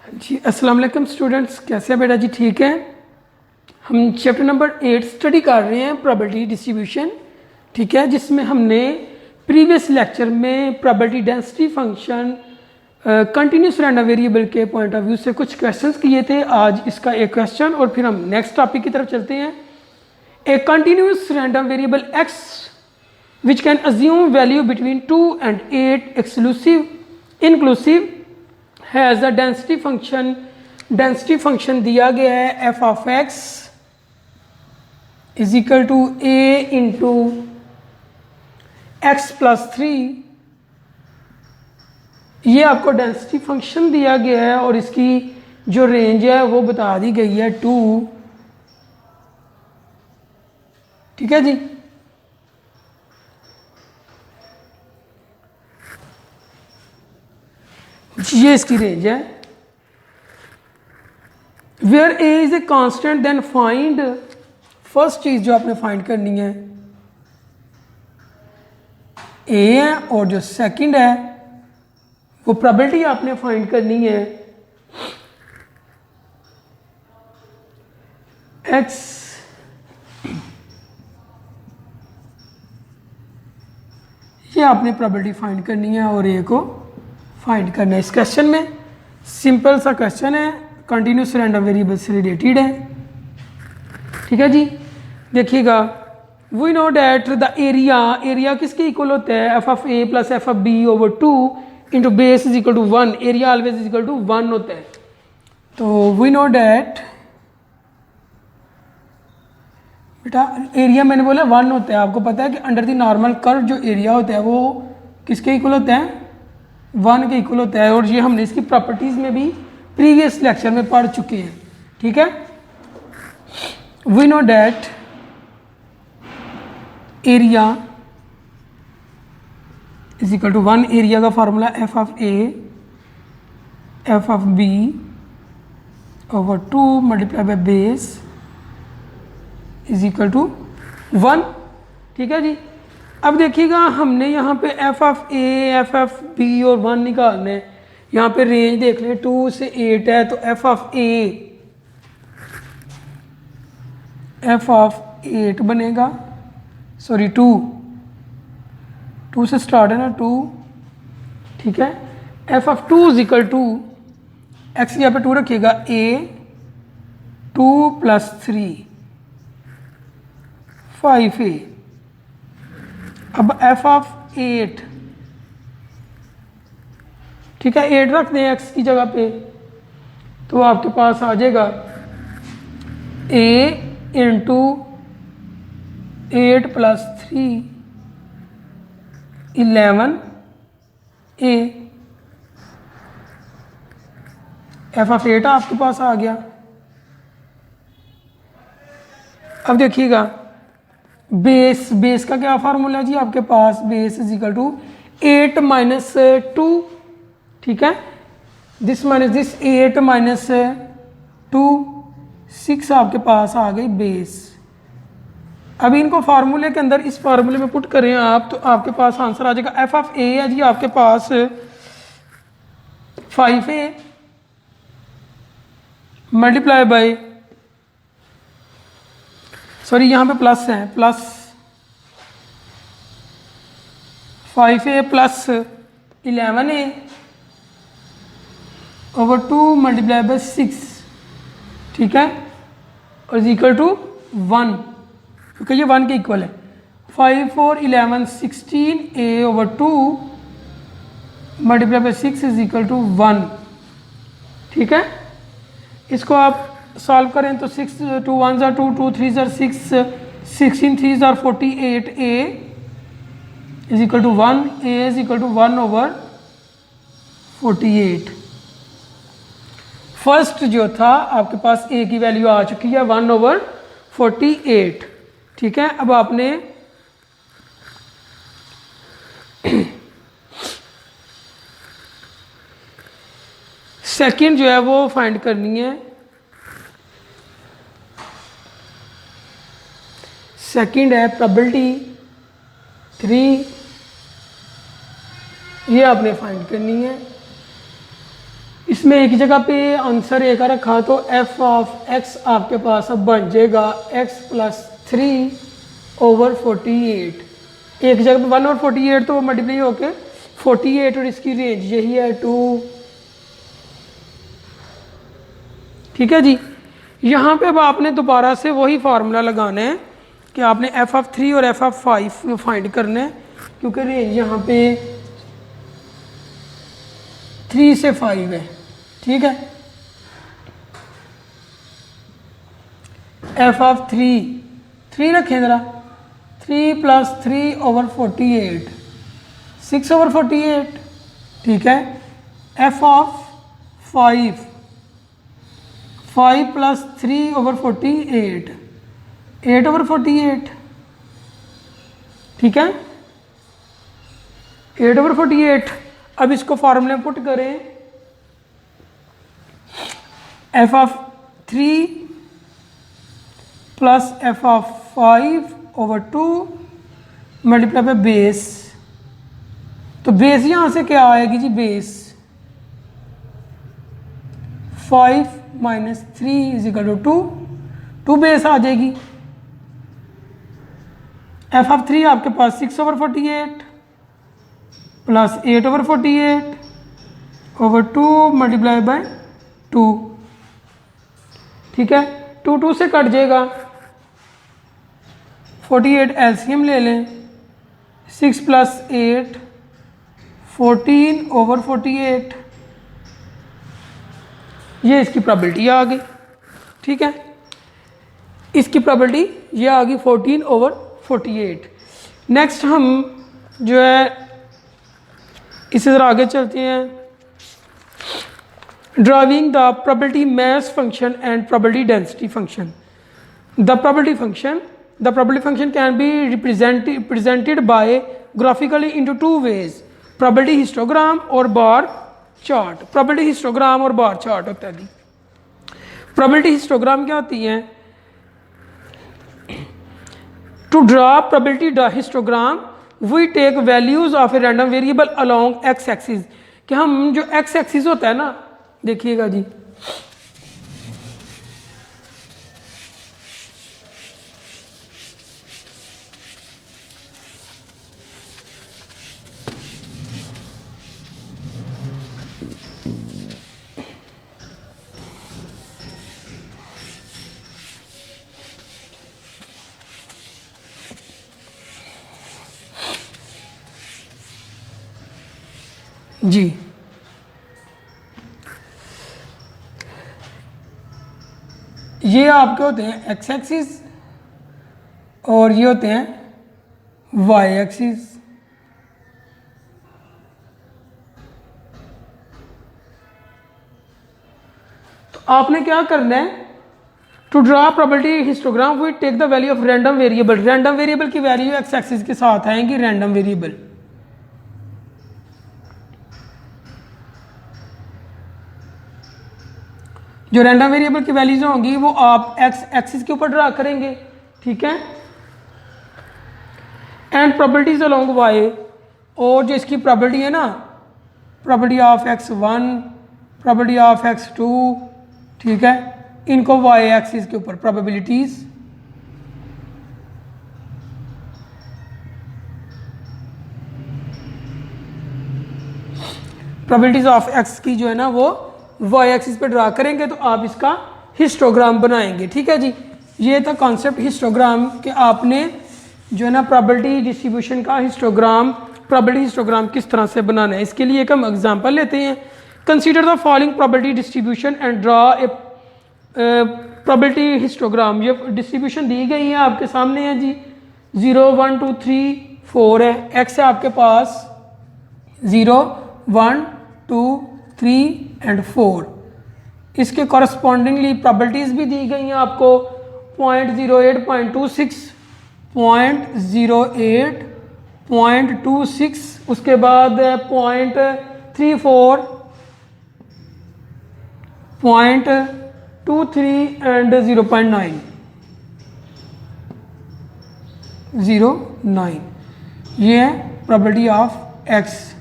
जी अस्सलाम वालेकुम स्टूडेंट्स, कैसे हैं बेटा जी? ठीक है। हम चैप्टर नंबर 8 स्टडी कर रहे हैं प्रोबेबिलिटी डिस्ट्रीब्यूशन, ठीक है, जिसमें हमने प्रीवियस लेक्चर में probability density function continuous random variable के पॉइंट ऑफ व्यू से कुछ क्वेश्चंस किए थे। आज इसका एक क्वेश्चन और फिर हम नेक्स्ट टॉपिक की तरफ चलते हैं। A continuous random variable X which can assume value between 2 and 8 exclusive inclusive has a density function दिया गया है F of X is equal to A into X plus 3। ये आपको डेंसिटी फंक्शन दिया गया है और इसकी जो रेंज है वो बता दी गई है 2। ठीक है जी। ये इसकी रेंज है। Where A is a constant then find, first चीज जो आपने फाइंड करनी है ए है और जो सेकंड है वो प्रोबेबिलिटी आपने फाइंड करनी है एक्स ये आपने प्रोबेबिलिटी फाइंड करनी है और ए को फाइंड करना है। इस क्वेश्चन में सिंपल सा क्वेश्चन है, कंटिन्यूस रैंडम वेरिएबल से रिलेटेड है। ठीक है जी। देखिएगा, we know that the area किसके इक्वल होता है? F of A plus F of B over 2 into base is equal to 1। Area always is equal to 1 होता है। तो वी नो डैट बेटा एरिया मैंने बोला 1 होता है। आपको पता है कि अंडर द नॉर्मल कर्व जो एरिया होता है वो किसके इक्वल होता है? 1 के इक्वल होता है। और ये हमने इसकी प्रॉपर्टीज में भी प्रीवियस लेक्चर में पढ़ चुके हैं। ठीक है। We know that area is equal to 1। Area का formula F of A F of B over 2 multiply by base is equal to 1। ठीक है जी। अब देखिएगा, हमने यहाँ पे F of A F of B और 1 निकालना है। यहाँ पे रेंज देख लें 2 से 8 है, तो एफ ऑफ 8 बनेगा। सॉरी 2 से स्टार्ट है ना 2। ठीक है। F of 2 is equal to X यहाँ पे 2 रखिएगा ए 2 प्लस 3 5a। अब एफ ऑफ 8, ठीक है, 8 रख दें एक्स की जगह पे, तो आपके पास आ जाएगा a into 8 plus 3 11a। F of 8 आपके पास आ गया। अब देखिएगा, बेस का क्या फार्मूला है जी आपके पास? Base is equal to 8 minus 2। ठीक है। दिस माइनस दिस 8 माइनस 2 6 आपके पास आ गई बेस। अभी इनको फार्मूले के अंदर इस फार्मूले में पुट करें आप, तो आपके पास आंसर आ जाएगा एफ ऑफ ए है जी आपके पास 5a मल्टीप्लाई बाय, सॉरी यहाँ पे प्लस है, plus 5a plus 11a over 2 multiply by 6। ठीक है। और इज इक्वल टू 1, क्योंकि ये 1 के इक्वल है। 5 4 11 16a over 2 multiply by 6 is equal to 1। ठीक है। इसको आप सॉल्व करें तो 6 2 1 ज़ा 2 2 3 ज़ा 6 16 3 ज़ा 48a is equal to 1। a is equal to 1 over 48। First जो था आपके पास a की वैल्यू आ चुकी है 1 ओवर 48। ठीक है। अब आपने सेकंड जो है वो फाइंड करनी है। सेकंड है प्रोबेबिलिटी 3, ये आपने फाइंड करनी है। इस इसमें एक जगह पे आंसर ए का रखा तो एफ ऑफ एक्स आपके पास अब बन जाएगा एक्स प्लस 3/48। एक जगह पे 1/48 तो वो मल्टीप्लाई होके 48 और इसकी रेंज यही है 2। ठीक है जी। यहाँ पे अब आपने दोबारा से वही फार्मूला लगाना है कि आपने एफ ऑफ 3 और एफ ऑफ 5 फाइंड करना है, क्योंकि रेंज यहाँ पे 3 से 5 है। ठीक है। एफ ऑफ 3 रखें ज़रा, 3 + 3/48 6/48। ठीक है। F of 5 + 3/48 8/48। ठीक है, 8/48। अब इसको फार्मूले में पुट करें, F of 3 + F of 5/2 multiply by base. तो बेस यहां से क्या आएगी जी, बेस 5 - 3 = 2 बेस आ जाएगी। एफ ऑफ 3 आपके पास 6/48 + 8/48/2 मल्टीप्लाई बाय 2। ठीक है, 2 से कट जाएगा, 48 एलसीएम ले लें, 6 + 8 14/48। ये इसकी प्रोबेबिलिटी आ गई। ठीक है, इसकी प्रोबेबिलिटी ये आ गई 14/48। नेक्स्ट हम जो है इसी तरह आगे चलते हैं। Driving the probability mass function and probability density function. The probability function can be represented by graphically into 2 ways, probability histogram और बार चार्ट। प्रोबेबिलिटी हिस्टोग्राम और बार चार्ट होता है जी। प्रोबेबिलिटी हिस्टोग्राम क्या होती है? To draw probability histogram we take values of a random variable along X axis. कि हम जो एक्स एक्सिस होता है ना, देखिएगा जी, जी ये आपके होते हैं एक्स एक्सिस और ये होते हैं वाई एक्सिस। तो आपने क्या करना है, to draw probability histogram we take the value of random variable. Random variable की वैल्यू एक्स एक्सिस के साथ आएंगी, रैंडम वेरिएबल। जो रैंडम वेरिएबल की वैल्यूज होंगी वो आप एक्स एक्सिस के ऊपर ड्रा करेंगे। ठीक है। एंड प्रोबेबिलिटीज अलोंग वाई, और जो इसकी प्रोबेबिलिटी है ना, probability of x1, probability of x2, ठीक है, इनको वाई एक्सिस के ऊपर प्रोबेबिलिटीज। प्रोबेबिलिटीज ऑफ x की जो है ना वो वाई एक्सिस पे ड्रा करेंगे, तो आप इसका हिस्टोग्राम बनाएंगे। ठीक है जी, ये था कॉन्सेप्ट हिस्टोग्राम के। आपने जो है ना प्रोबेबिलिटी डिस्ट्रीब्यूशन का हिस्टोग्राम, प्रोबेबिलिटी हिस्टोग्राम किस तरह से बनाना है, इसके लिए एक हम एग्जांपल लेते हैं। Consider the following probability distribution and draw a probability histogram. ये डिस्ट्रीब्यूशन दी गई है आपके सामने है जी, 0 1 2 3 4 है। एक्स है आपके पास 0 1 2 3 एंड 4। इसके कॉरस्पॉन्डिंगली प्रोबेबिलिटीज भी दी गई हैं आपको, 0.08, 0.26, 0.08, 0.26, उसके बाद 0.34, 0.23 एंड 0.9। 0.9 ये है प्रोबेबिलिटी ऑफ एक्स।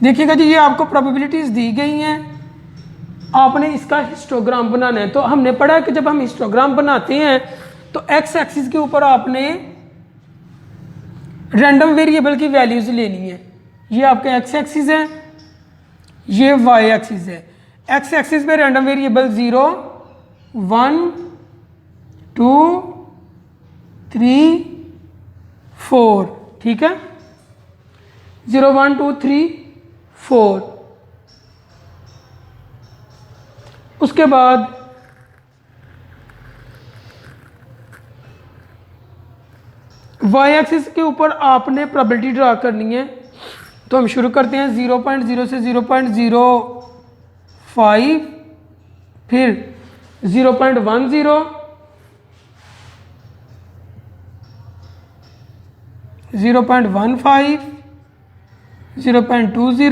देखिएगा जी, ये आपको प्रोबेबिलिटीज़ दी गई हैं, आपने इसका हिस्टोग्राम बनाना है। तो हमने पढ़ा है कि जब हम हिस्टोग्राम बनाते हैं तो एक्स एक्सिस के ऊपर आपने रैंडम वेरिएबल की वैल्यूज लेनी है। ये आपका एक्स एक्सिस है, ये वाई एक्सिस है। एक्स एक्सिस पे रैंडम वेरिएबल 0 1 2 3 4, ठीक है, 0 1 2 3 4। उसके बाद वाई एक्सिस के ऊपर आपने प्रोबेबिलिटी ड्रा करनी है। तो हम शुरू करते हैं 0.0 से 0.05, फिर 0.10, 0.15, 0.20,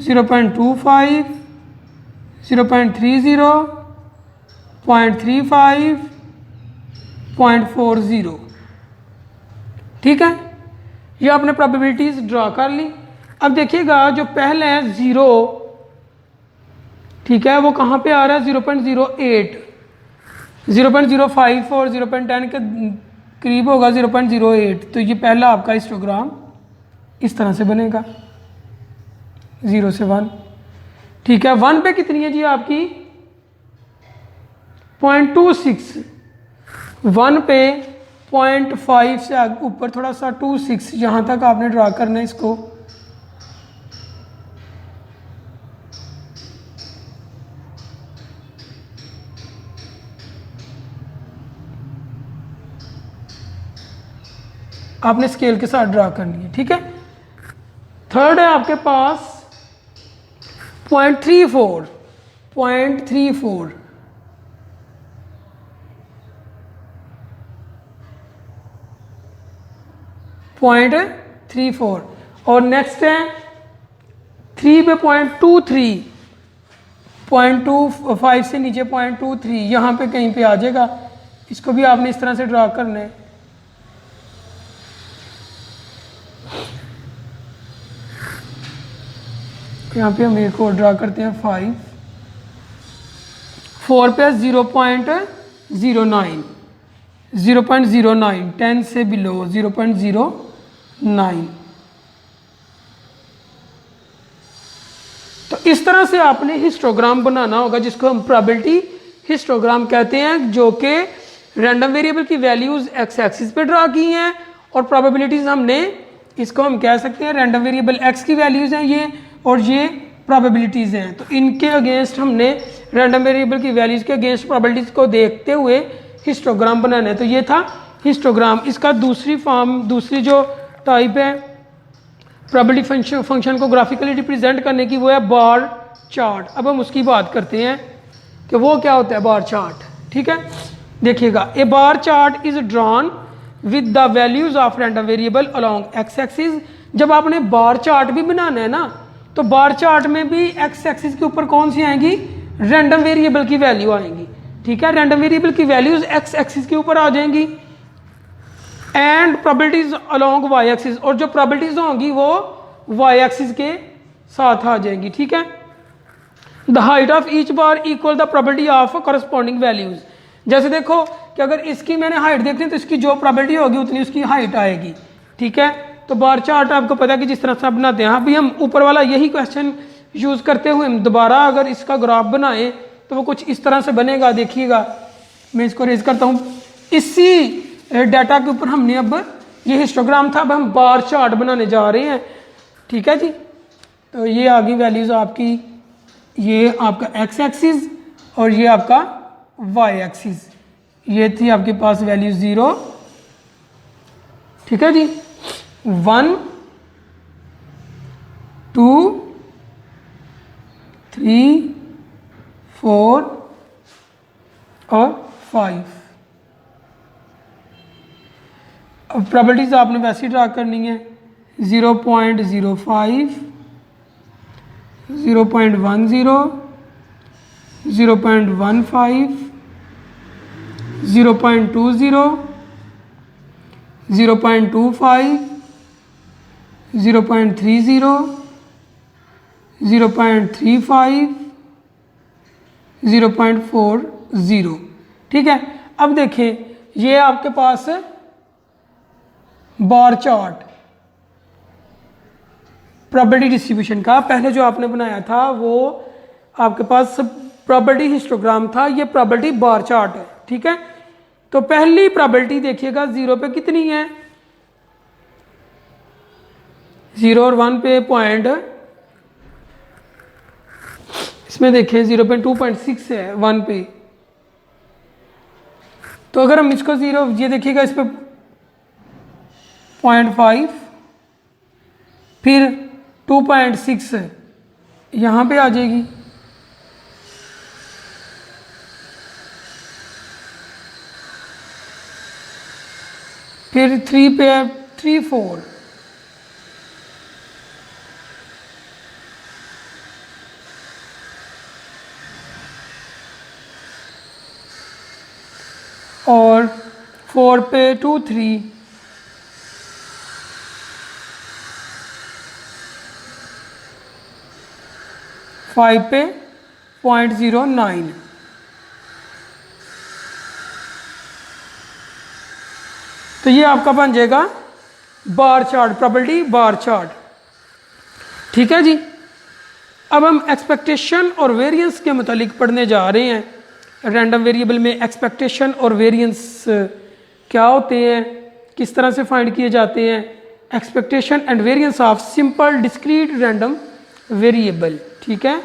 0.25, 0.30, 0.35, 0.40, ठीक है। ये आपने प्रोबेबिलिटीज ड्रा कर ली। अब देखिएगा जो पहले है 0, ठीक है, वो कहाँ पे आ रहा है, 0.08, 0.05 और 0.10 के करीब होगा 0.08। तो ये पहला आपका हिस्टोग्राम इस तरह से बनेगा 0 से 1, ठीक है। 1 पे कितनी है जी आपकी 0.26, 1 पे 0.5 से ऊपर थोड़ा सा 26, यहाँ तक आपने ड्रा करना है इसको। आपने स्केल के साथ ड्रा करनी है, ठीक है। थर्ड है आपके पास 0.34, 0.34, और नेक्स्ट है 3 पे 0.23, 0.25 से नीचे 0.23, यहाँ पे कहीं पे आ जाएगा। इसको भी आपने इस तरह से ड्रा करना है। यहाँ पे हम एक और ड्रा करते हैं 5, 4 पे 0.09, 0.09, 10 से बिलो 0.09। तो इस तरह से आपने हिस्टोग्राम बनाना होगा, जिसको हम प्रोबेबिलिटी हिस्टोग्राम कहते हैं, जो कि रैंडम वेरिएबल की वैल्यूज एक्स एक्सिस पे ड्रा की हैं और प्रोबेबिलिटीज हमने, इसको हम कह सकते हैं रैंडम वेरिएबल एक्स की वैल्यूज हैं ये, और ये प्रोबेबिलिटीज हैं। तो इनके अगेंस्ट हमने रैंडम वेरिएबल की वैल्यूज के अगेंस्ट प्रोबेबिलिटीज को देखते हुए हिस्टोग्राम बनाना है। तो ये था हिस्टोग्राम। इसका दूसरी फॉर्म, दूसरी जो टाइप है प्रोबेबिलिटी फंक्शन को ग्राफिकली रिप्रेजेंट करने की, वो है बार चार्ट। अब हम उसकी बात करते हैं कि वो क्या होता है बार चार्ट, ठीक है। देखिएगा, a bar chart is drawn with the values of random variable along X axis. जब आपने बार चार्ट भी बनाना है ना, तो बार चार्ट में भी एक्स एक्सिस के ऊपर कौन सी आएंगी, रैंडम वेरिएबल की वैल्यू आएंगी, ठीक है। रैंडम वेरिएबल की वैल्यूज एक्स एक्सिस के ऊपर आ जाएंगी, and probabilities along Y axis, और जो प्रोबेबिलिटीज होंगी वो वाई एक्सिस के साथ आ जाएंगी, ठीक है। The height of each bar equal the probability of corresponding values. जैसे देखो कि अगर इसकी मैंने हाइट देखनी है तो इसकी जो प्रोबेबिलिटी होगी उतनी उसकी हाइट आएगी, ठीक है। तो बार चार्ट आपको पता है कि जिस तरह से आप बनाते हैं, अभी हम ऊपर वाला यही क्वेश्चन यूज करते हुए दोबारा अगर इसका ग्राफ बनाएं तो वो कुछ इस तरह से बनेगा। देखिएगा, मैं इसको रेज करता हूँ। इसी डाटा के ऊपर हमने अब, ये हिस्टोग्राम था, अब हम बार चार्ट बनाने जा रहे हैं, ठीक है जी। तो ये आ गई वैल्यूज आपकी, ये आपका एक्स एक्सिस और ये आपका वाई एक्सिस। ये थी आपके पास वैल्यू 0, ठीक है जी, 1 2 3 4 और 5। अब प्रोबेबिलिटीज आपने वैसे ड्रा करनी है, 0.05, 0.10, 0.15, 0.20, 0.25, 0.30, 0.35, 0.40। ठीक है, अब देखें ये आपके पास बार चार्ट प्रोबेबिलिटी डिस्ट्रीब्यूशन का पहले जो आपने बनाया था वो आपके पास प्रोबेबिलिटी हिस्टोग्राम था, ये प्रोबेबिलिटी बार चार्ट है। ठीक है, तो पहली प्रोबेबिलिटी देखिएगा 0 पे कितनी है, 0 और 1 पे पॉइंट, इसमें देखें 0.2.6 है 1 पे। तो अगर हम इसको 0, ये देखिएगा इस पे 0.5, फिर 2.6 यहाँ पे आ जाएगी, फिर 3 पे 3, 4, और 4 पे 2, 3, 5 पे 0.09। तो ये आपका बन जाएगा bar chart, probability bar chart. ठीक है जी, अब हम एक्सपेक्टेशन और वेरिएंस के मुतालिक पढ़ने जा रहे हैं। रैंडम वेरिएबल में एक्सपेक्टेशन और वेरिएंस क्या होते हैं, किस तरह से फाइंड किए जाते हैं, expectation and variance of simple discrete random variable. ठीक है,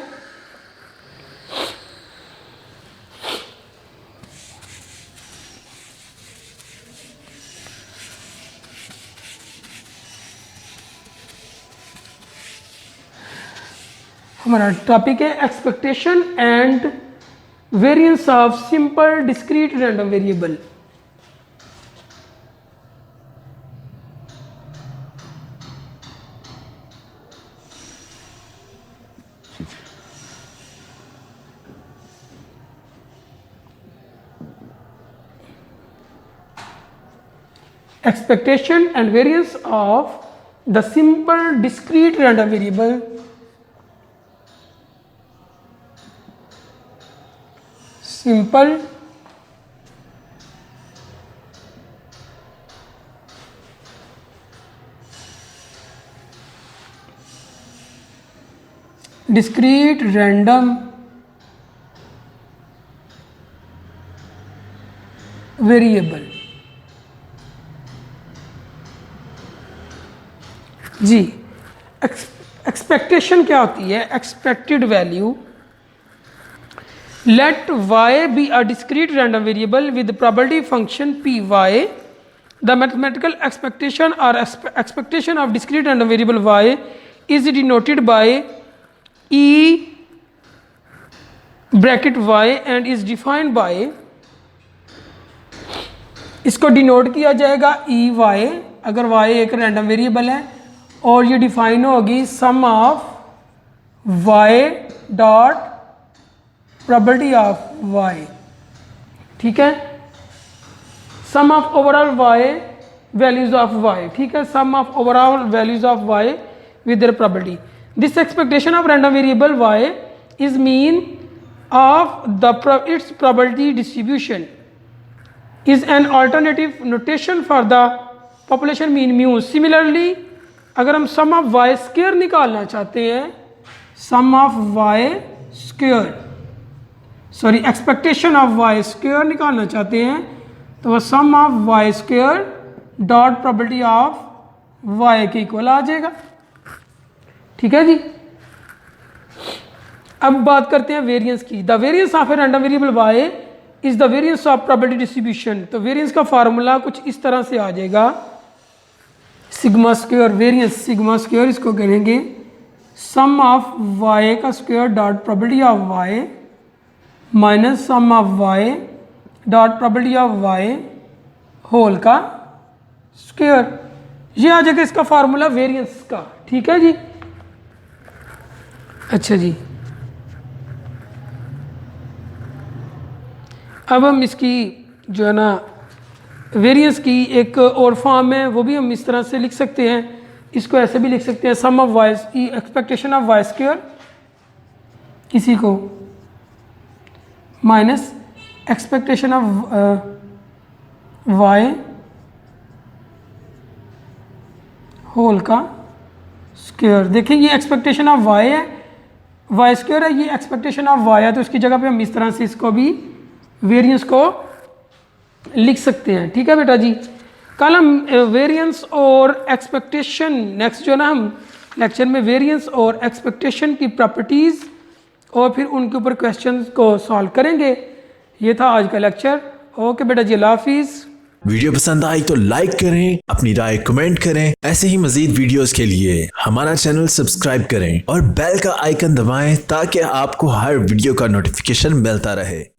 हमारा टॉपिक है expectation and variance of simple discrete random variable. Expectation and variance of the simple discrete random variable simple discrete random variable। जी, expectation क्या होती है, expected value. Let y be a discrete random variable with probability function P Y. The mathematical expectation और expectation of discrete random variable y is denoted by e bracket y and is defined by, इसको denote किया जाएगा E Y अगर y एक रैंडम वेरिएबल है, और ये डिफाइन होगी sum of y dot probability of y। ठीक है, sum of overall y values of y। ठीक है, sum of overall values of y with their probability. This expectation of random variable y is mean of the its probability distribution is an alternative notation for the population mean mu। Similarly, अगर हम sum of y square निकालना चाहते हैं, sum of y square, sorry expectation of y square निकालना चाहते हैं, तो वह sum of y square dot probability of y के इक्वल आ जाएगा। ठीक है जी, अब बात करते हैं वेरिएंस की। The variance of a random variable y is the variance of probability distribution. तो वेरिएंस का फार्मूला कुछ इस तरह से आ जाएगा, sigma square variance, sigma square इसको करेंगे सम ऑफ y का square dot probability of y minus sum of y dot probability of y whole का स्क्वायर। ये आ जाएगा इसका फार्मूला वेरिएंस का। ठीक है जी, अच्छा जी, अब हम इसकी जो है ना वेरिएंस की एक और फॉर्म है, वो भी हम इस तरह से लिख सकते हैं। इसको ऐसे भी लिख सकते हैं, sum of Y expectation of Y square इसी को minus expectation of Y whole का स्क्वायर। देखिए ये एक्सपेक्टेशन ऑफ वाई है, वाई स्क्वायर है, ये एक्सपेक्टेशन ऑफ वाई है, तो इसकी जगह पे हम इस तरह से इसको भी वेरिएंस को लिख सकते हैं। ठीक है बेटा जी। कल हम वेरिएंस और एक्सपेक्टेशन, नेक्स्ट जो ना हम लेक्चर में वेरिएंस और एक्सपेक्टेशन की प्रॉपर्टीज़ और फिर उनके ऊपर क्वेश्चंस को सॉल्व करेंगे। ये था आज का लेक्चर। ओके बेटा जी, अल्लाह हाफिज़। वीडियो पसंद आई तो लाइक करें, अपनी राय कमेंट करें। ऐसे ही मजीद वीडियोस के लिए हमारा चैनल सब्सक्राइब करें और बेल का आइकन दबाएं ताकि आपको हर वीडियो का नोटिफिकेशन मिलता रहे।